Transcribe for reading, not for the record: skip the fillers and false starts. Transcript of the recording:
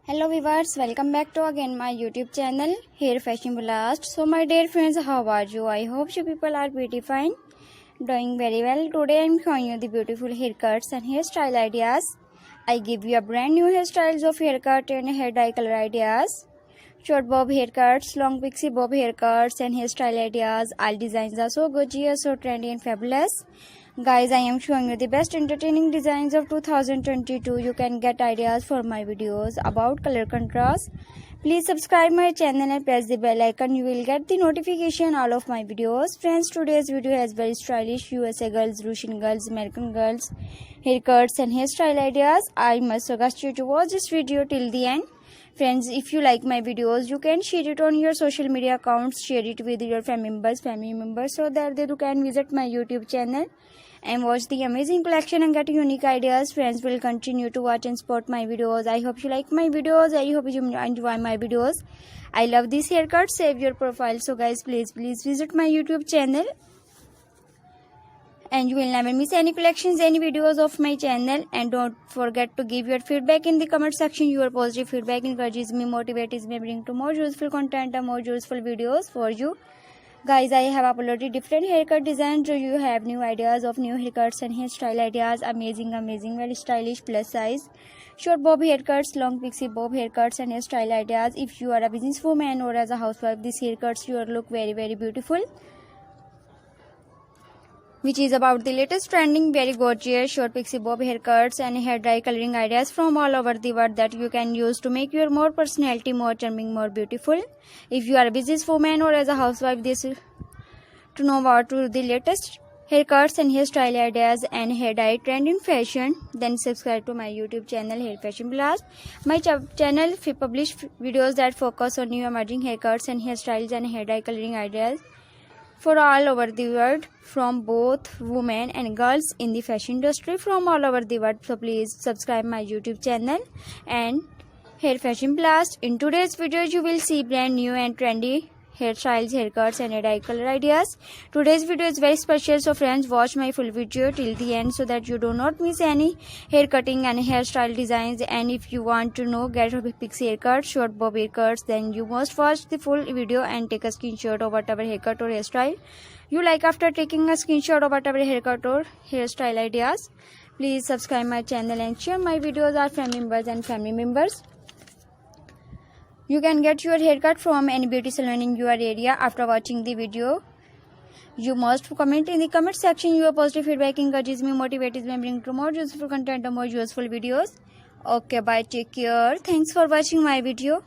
Hello viewers, welcome back to again my YouTube channel Hair Fashion Blast. So my dear friends, how are you? I hope you people are pretty fine, doing very well. Today I am showing you the beautiful haircuts and hairstyle ideas. I give you a brand new hairstyles of haircut and hair dye color ideas. Short bob haircuts, long pixie bob haircuts and hairstyle ideas. All designs are so gorgeous, so trendy and fabulous. Guys, I am showing you the best entertaining designs of 2022. You can get ideas for my videos about color contrast. Please subscribe my channel and press the bell icon. You will get the notification all of my videos. Friends, today's video has very stylish USA girls, Russian girls, American girls haircuts and hairstyle ideas. I must suggest you to watch this video till the end. Friends, if you like my videos, you can share it on your social media accounts, share it with your family members so that they can visit my YouTube channel and watch the amazing collection and get unique ideas. Friends will continue to watch and support my videos. I hope you like my videos. I hope you enjoy my videos. I love this haircut. Save your profile. So guys, please visit my YouTube channel and you will never miss any collections, any videos of my channel. And don't forget to give your feedback in the comment section. Your positive feedback encourages me, motivates me, bring to more useful content and more useful videos for you. Guys, I have uploaded different haircut designs, so you have new ideas of new haircuts and hairstyle ideas. Amazing, very stylish, plus size short bob haircuts, long pixie bob haircuts and hairstyle ideas. If you are a businesswoman or as a housewife, these haircuts you look very beautiful, which is about the latest trending, very gorgeous short pixie bob haircuts and hair dye coloring ideas from all over the world that you can use to make your more personality, more charming, more beautiful. If you are a businesswoman or as a housewife, this to know about the latest haircuts and hairstyle ideas and hair dye trend in fashion, then subscribe to my YouTube channel Hair Fashion Blast. My channel publish videos that focus on new emerging haircuts and hairstyles and hair dye coloring ideas for all over the world, from both women and girls in the fashion industry from all over the world. So please subscribe my YouTube channel and Hair Fashion Blast. In today's video, you will see brand new and trendy hairstyles, haircuts and hair dye color ideas. Today's video is very special, so friends, watch my full video till the end so that you do not miss any hair cutting and hairstyle designs. And if you want to know get a pixie haircut, short bob haircuts, then you must watch the full video and take a screenshot of whatever haircut or hairstyle you like. After taking a screenshot of whatever haircut or hairstyle ideas, please subscribe my channel and share my videos with family members. You can get your haircut from any beauty salon in your area. After watching the video, you must comment in the comment section. Your positive feedback encourages me, motivates me, bring to more useful content and more useful videos. Okay, bye, take care. Thanks for watching my video.